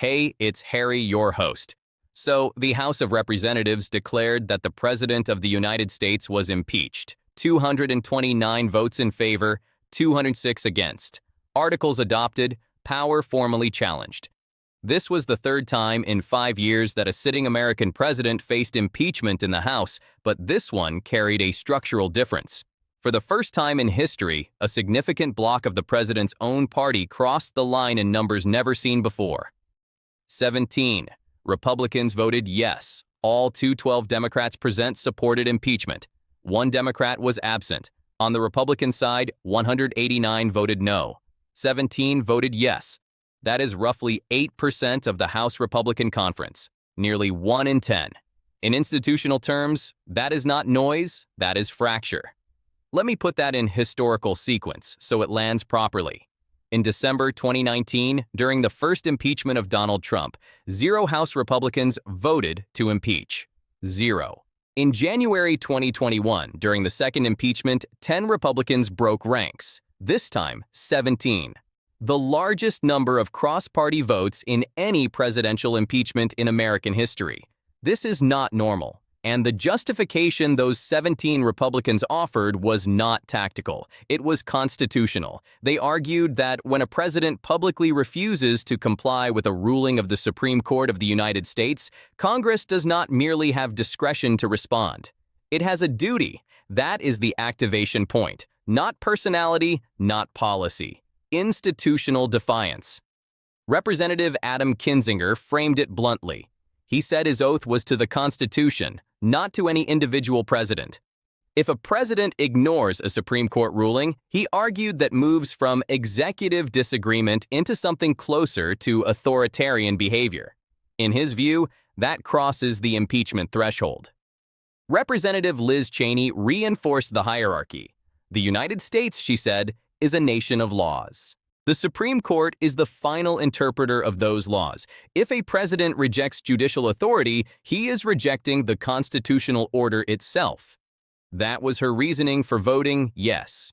Hey, it's Harry, your host. So, the House of Representatives declared that the President of the United States was impeached. 229 votes in favor, 206 against. Articles adopted, power formally challenged. This was the third time in 5 years that a sitting American president faced impeachment in the House, but this one carried a structural difference. For the first time in history, a significant bloc of the president's own party crossed the line in numbers never seen before. 17. Republicans voted yes. All 212 Democrats present supported impeachment. 1 Democrat was absent. On the Republican side, 189 voted no. 17 voted yes. That is roughly 8% of the House Republican Conference, nearly 1 in 10. In institutional terms, that is not noise, that is fracture. Let me put that in historical sequence so it lands properly. In December 2019, during the first impeachment of Donald Trump, 0 House Republicans voted to impeach. 0. In January 2021, during the second impeachment, 10 Republicans broke ranks. This time, 17. The largest number of cross-party votes in any presidential impeachment in American history. This is not normal. And the justification those 17 Republicans offered was not tactical. It was constitutional. They argued that when a president publicly refuses to comply with a ruling of the Supreme Court of the United States, Congress does not merely have discretion to respond. It has a duty. That is the activation point. Not personality, not policy. Institutional defiance. Representative Adam Kinzinger framed it bluntly. He said his oath was to the Constitution, not to any individual president. If a president ignores a Supreme Court ruling, he argued that moves from executive disagreement into something closer to authoritarian behavior. In his view, that crosses the impeachment threshold. Representative Liz Cheney reinforced the hierarchy. The United States, she said, is a nation of laws. The Supreme Court is the final interpreter of those laws. If a president rejects judicial authority, he is rejecting the constitutional order itself. That was her reasoning for voting yes.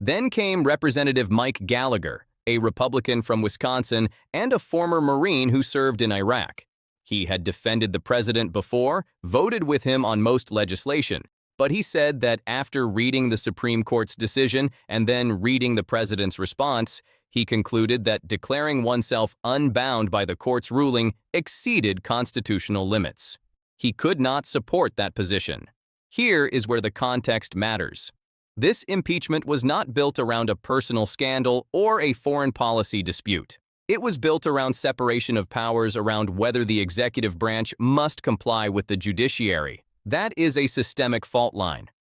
Then came Representative Mike Gallagher, a Republican from Wisconsin and a former Marine who served in Iraq. He had defended the president before, voted with him on most legislation, but he said that after reading the Supreme Court's decision and then reading the president's response, he concluded that declaring oneself unbound by the court's ruling exceeded constitutional limits. He could not support that position. Here is where the context matters. This impeachment was not built around a personal scandal or a foreign policy dispute. It was built around separation of powers, around whether the executive branch must comply with the judiciary. That is a systemic fault line.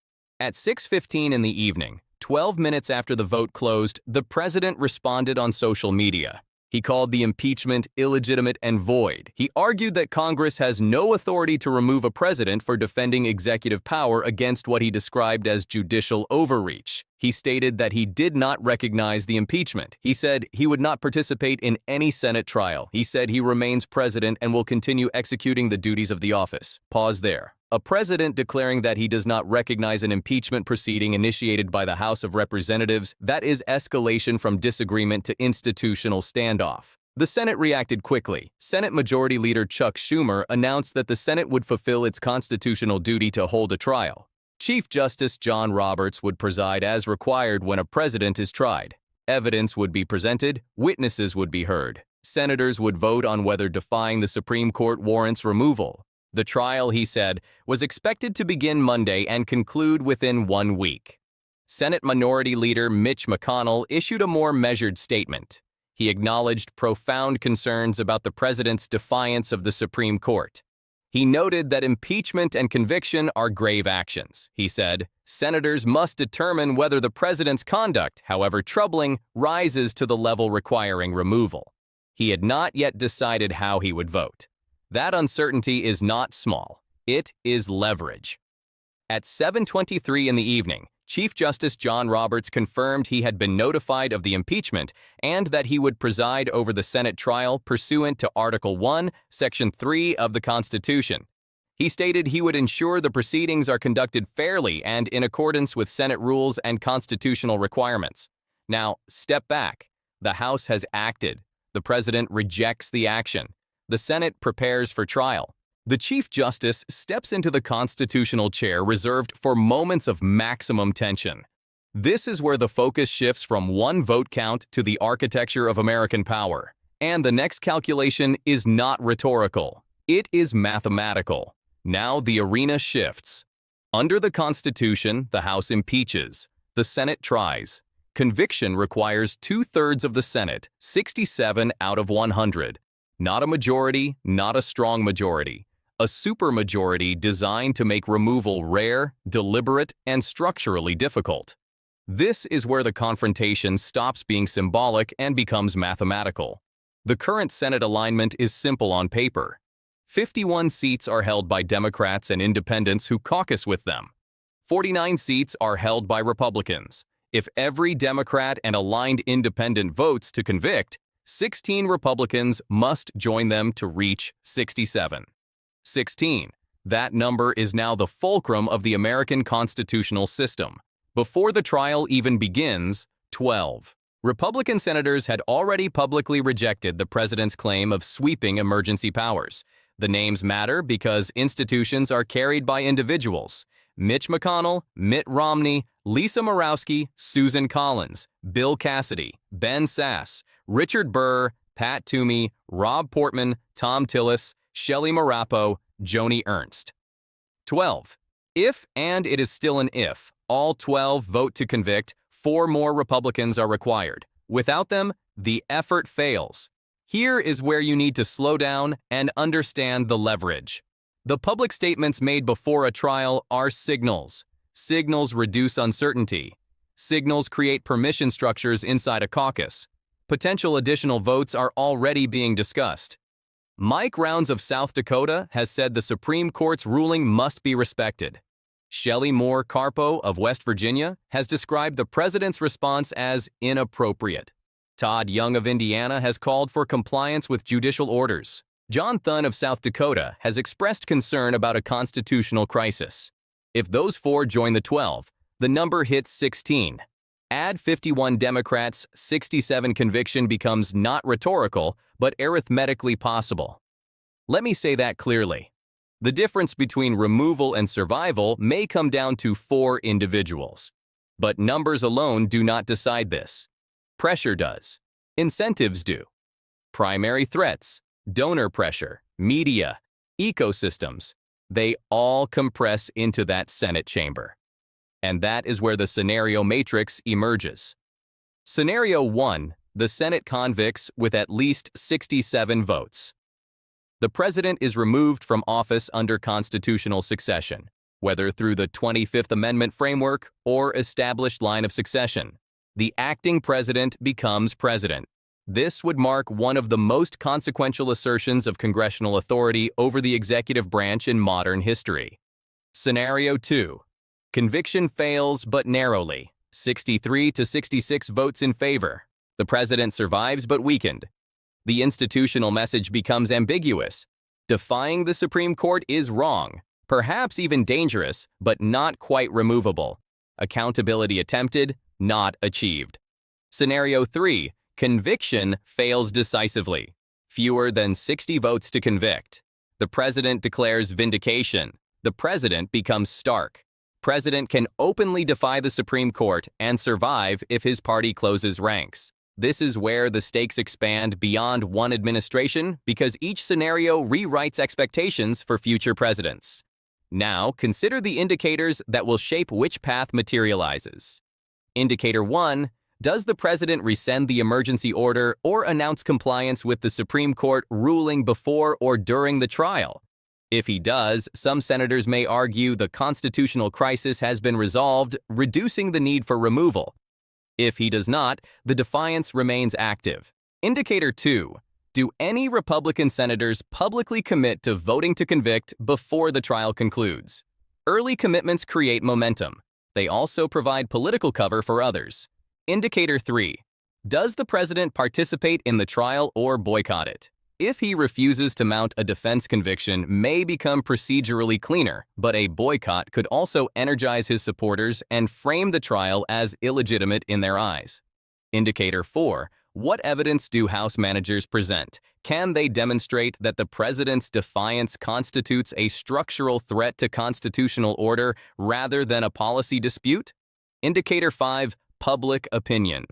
At 6:15 in the evening, 12 minutes after the vote closed, the president responded on social media. He called the impeachment illegitimate and void. He argued that Congress has no authority to remove a president for defending executive power against what he described as judicial overreach. He stated that he did not recognize the impeachment. He said he would not participate in any Senate trial. He said he remains president and will continue executing the duties of the office. Pause there. A president declaring that he does not recognize an impeachment proceeding initiated by the House of Representatives, that is escalation from disagreement to institutional standoff. The Senate reacted quickly. Senate Majority Leader Chuck Schumer announced that the Senate would fulfill its constitutional duty to hold a trial. Chief Justice John Roberts would preside as required when a president is tried. Evidence would be presented, witnesses would be heard. Senators would vote on whether defying the Supreme Court warrants removal. The trial, he said, was expected to begin Monday and conclude within 1 week. Senate Minority Leader Mitch McConnell issued a more measured statement. He acknowledged profound concerns about the president's defiance of the Supreme Court. He noted that impeachment and conviction are grave actions. He said, senators must determine whether the president's conduct, however troubling, rises to the level requiring removal. He had not yet decided how he would vote. That uncertainty is not small. It is leverage. At 7:23 in the evening, Chief Justice John Roberts confirmed he had been notified of the impeachment and that he would preside over the Senate trial pursuant to Article 1, Section 3 of the Constitution. He stated he would ensure the proceedings are conducted fairly and in accordance with Senate rules and constitutional requirements. Now, step back. The House has acted. The president rejects the action. The Senate prepares for trial. The Chief Justice steps into the constitutional chair reserved for moments of maximum tension. This is where the focus shifts from one vote count to the architecture of American power. And the next calculation is not rhetorical. It is mathematical. Now the arena shifts. Under the Constitution, the House impeaches. The Senate tries. Conviction requires 2/3 of the Senate, 67 out of 100. Not a majority, not a strong majority. A supermajority designed to make removal rare, deliberate, and structurally difficult. This is where the confrontation stops being symbolic and becomes mathematical. The current Senate alignment is simple on paper. 51 seats are held by Democrats and independents who caucus with them. 49 seats are held by Republicans. If every Democrat and aligned independent votes to convict, 16 Republicans must join them to reach 67. 16. That number is now the fulcrum of the American constitutional system. Before the trial even begins, 12. Republican senators had already publicly rejected the president's claim of sweeping emergency powers. The names matter because institutions are carried by individuals. Mitch McConnell, Mitt Romney, Lisa Murkowski, Susan Collins, Bill Cassidy, Ben Sasse, Richard Burr, Pat Toomey, Rob Portman, Tom Tillis, Shelley Marapo, Joni Ernst. 12. If, and it is still an if, all 12 vote to convict, 4 more Republicans are required. Without them, the effort fails. Here is where you need to slow down and understand the leverage. The public statements made before a trial are signals. Signals reduce uncertainty. Signals create permission structures inside a caucus. Potential additional votes are already being discussed. Mike Rounds of South Dakota has said the Supreme Court's ruling must be respected. Shelley Moore Carpo of West Virginia has described the president's response as inappropriate. Todd Young of Indiana has called for compliance with judicial orders. John Thune of South Dakota has expressed concern about a constitutional crisis. If those 4 join the 12, the number hits 16. Add 51 Democrats, 67 conviction becomes not rhetorical, but arithmetically possible. Let me say that clearly. The difference between removal and survival may come down to 4 individuals. But numbers alone do not decide this. Pressure does. Incentives do. Primary threats, donor pressure, media, ecosystems, they all compress into that Senate chamber. And that is where the scenario matrix emerges. Scenario 1, the Senate convicts with at least 67 votes. The president is removed from office under constitutional succession, whether through the 25th Amendment framework or established line of succession. The acting president becomes president. This would mark one of the most consequential assertions of congressional authority over the executive branch in modern history. Scenario 2. Conviction fails but narrowly. 63 to 66 votes in favor. The president survives but weakened. The institutional message becomes ambiguous. Defying the Supreme Court is wrong, perhaps even dangerous, but not quite removable. Accountability attempted, not achieved. Scenario 3. Conviction fails decisively. Fewer than 60 votes to convict. The president declares vindication. The president becomes Stark. President can openly defy the Supreme Court and survive if his party closes ranks. This is where the stakes expand beyond one administration because each scenario rewrites expectations for future presidents. Now, consider the indicators that will shape which path materializes. Indicator 1. Does the president rescind the emergency order or announce compliance with the Supreme Court ruling before or during the trial? If he does, some senators may argue the constitutional crisis has been resolved, reducing the need for removal. If he does not, the defiance remains active. Indicator 2. Do any Republican senators publicly commit to voting to convict before the trial concludes? Early commitments create momentum. They also provide political cover for others. Indicator 3. Does the president participate in the trial or boycott it? If he refuses to mount a defense conviction may become procedurally cleaner, but a boycott could also energize his supporters and frame the trial as illegitimate in their eyes. Indicator 4. What evidence do House managers present? Can they demonstrate that the president's defiance constitutes a structural threat to constitutional order rather than a policy dispute? Indicator 5, public opinion.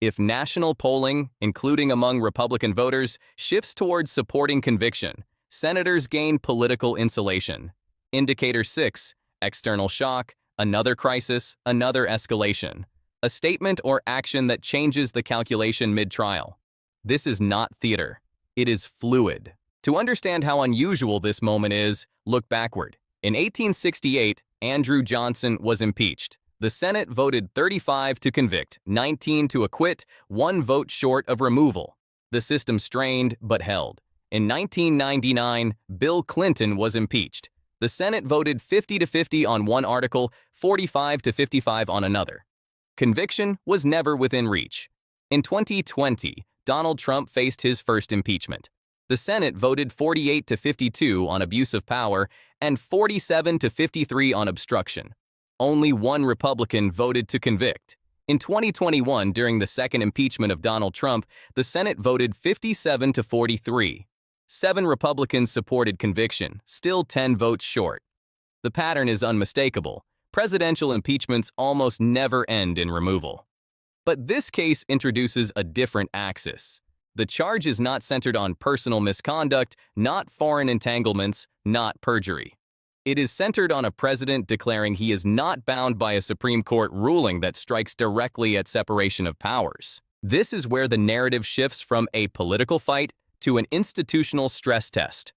If national polling, including among Republican voters, shifts towards supporting conviction, senators gain political insulation. Indicator 6, external shock, another crisis, another escalation. A statement or action that changes the calculation mid-trial. This is not theater. It is fluid. To understand how unusual this moment is, look backward. In 1868, Andrew Johnson was impeached. The Senate voted 35 to convict, 19 to acquit, 1 vote short of removal. The system strained but held. In 1999, Bill Clinton was impeached. The Senate voted 50 to 50 on one article, 45 to 55 on another. Conviction was never within reach. In 2020, Donald Trump faced his first impeachment. The Senate voted 48 to 52 on abuse of power and 47 to 53 on obstruction. Only 1 Republican voted to convict. In 2021, during the second impeachment of Donald Trump, the Senate voted 57 to 43. 7 Republicans supported conviction, still 10 votes short. The pattern is unmistakable. Presidential impeachments almost never end in removal. But this case introduces a different axis. The charge is not centered on personal misconduct, not foreign entanglements, not perjury. It is centered on a president declaring he is not bound by a Supreme Court ruling that strikes directly at separation of powers. This is where the narrative shifts from a political fight to an institutional stress test.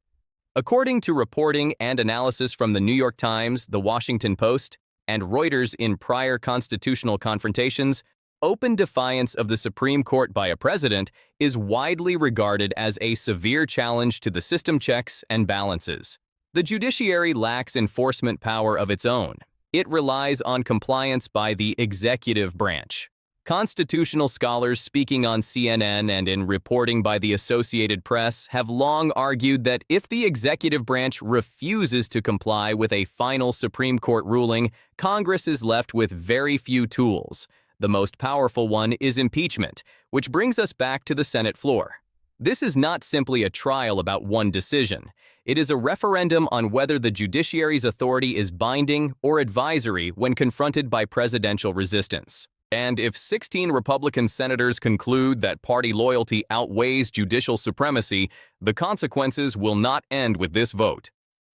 According to reporting and analysis from the New York Times, the Washington Post, and Reuters in prior constitutional confrontations, open defiance of the Supreme Court by a president is widely regarded as a severe challenge to the system checks and balances. The judiciary lacks enforcement power of its own. It relies on compliance by the executive branch. Constitutional scholars speaking on CNN and in reporting by the Associated Press have long argued that if the executive branch refuses to comply with a final Supreme Court ruling, Congress is left with very few tools. The most powerful one is impeachment, which brings us back to the Senate floor. This is not simply a trial about one decision. It is a referendum on whether the judiciary's authority is binding or advisory when confronted by presidential resistance. And if 16 Republican senators conclude that party loyalty outweighs judicial supremacy, the consequences will not end with this vote.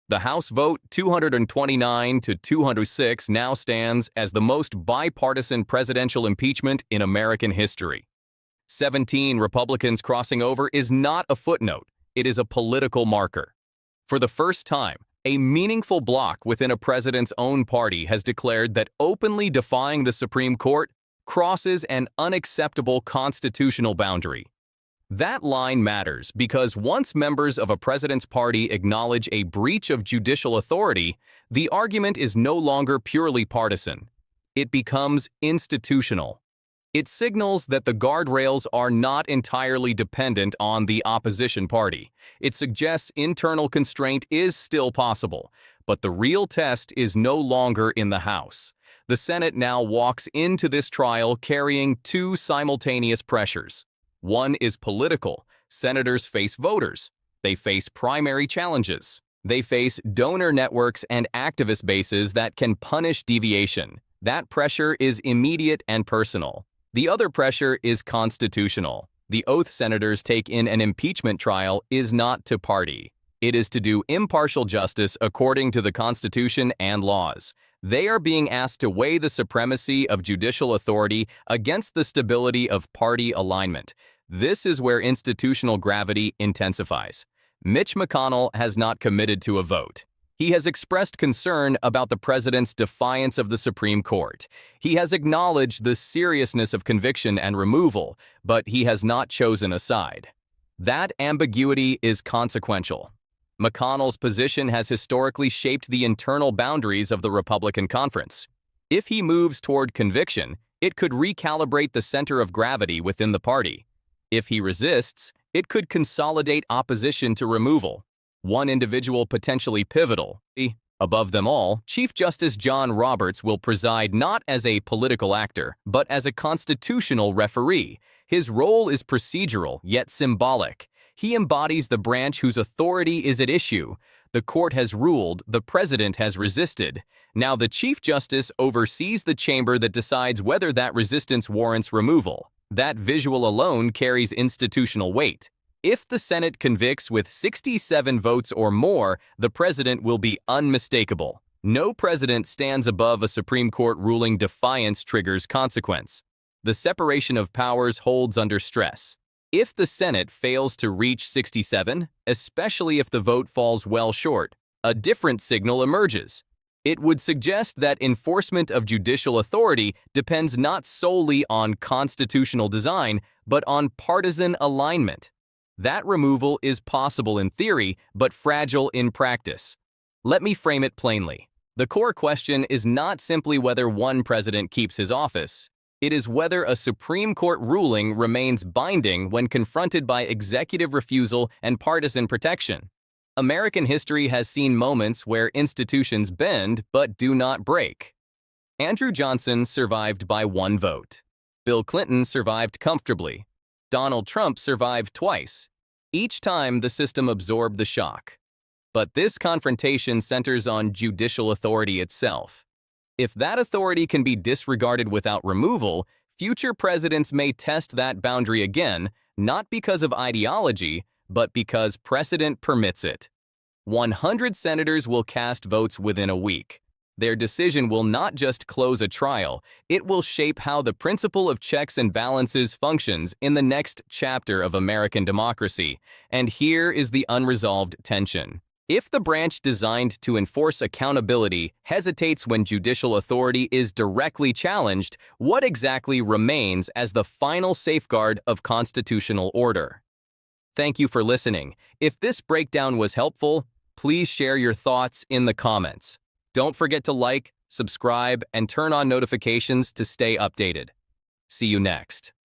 The House vote 229 to 206 now stands as the most bipartisan presidential impeachment in American history. 17 Republicans crossing over is not a footnote, it is a political marker. For the first time, a meaningful bloc within a president's own party has declared that openly defying the Supreme Court crosses an unacceptable constitutional boundary. That line matters because once members of a president's party acknowledge a breach of judicial authority, the argument is no longer purely partisan. It becomes institutional. It signals that the guardrails are not entirely dependent on the opposition party. It suggests internal constraint is still possible, but the real test is no longer in the House. The Senate now walks into this trial carrying 2 simultaneous pressures. One is political. Senators face voters. They face primary challenges. They face donor networks and activist bases that can punish deviation. That pressure is immediate and personal. The other pressure is constitutional. The oath senators take in an impeachment trial is not to party. It is to do impartial justice according to the Constitution and laws. They are being asked to weigh the supremacy of judicial authority against the stability of party alignment. This is where institutional gravity intensifies. Mitch McConnell has not committed to a vote. He has expressed concern about the president's defiance of the Supreme Court. He has acknowledged the seriousness of conviction and removal, but he has not chosen a side. That ambiguity is consequential. McConnell's position has historically shaped the internal boundaries of the Republican conference. If he moves toward conviction, it could recalibrate the center of gravity within the party. If he resists, it could consolidate opposition to removal. One individual potentially pivotal, Above them all, Chief Justice John Roberts will preside not as a political actor, but as a constitutional referee. His role is procedural, yet symbolic. He embodies the branch whose authority is at issue. The court has ruled, the president has resisted. Now the Chief Justice oversees the chamber that decides whether that resistance warrants removal. That visual alone carries institutional weight. If the Senate convicts with 67 votes or more, the president will be unmistakable. No president stands above a Supreme Court ruling. Defiance triggers consequence. The separation of powers holds under stress. If the Senate fails to reach 67, especially if the vote falls well short, a different signal emerges. It would suggest that enforcement of judicial authority depends not solely on constitutional design, but on partisan alignment. That removal is possible in theory, but fragile in practice. Let me frame it plainly. The core question is not simply whether one president keeps his office. It is whether a Supreme Court ruling remains binding when confronted by executive refusal and partisan protection. American history has seen moments where institutions bend but do not break. Andrew Johnson survived by one vote. Bill Clinton survived comfortably. Donald Trump survived twice. Each time, the system absorbed the shock. But this confrontation centers on judicial authority itself. If that authority can be disregarded without removal, future presidents may test that boundary again, not because of ideology, but because precedent permits it. 100 senators will cast votes within a week. Their decision will not just close a trial, it will shape how the principle of checks and balances functions in the next chapter of American democracy. And here is the unresolved tension. If the branch designed to enforce accountability hesitates when judicial authority is directly challenged, what exactly remains as the final safeguard of constitutional order? Thank you for listening. If this breakdown was helpful, please share your thoughts in the comments. Don't forget to like, subscribe, and turn on notifications to stay updated. See you next.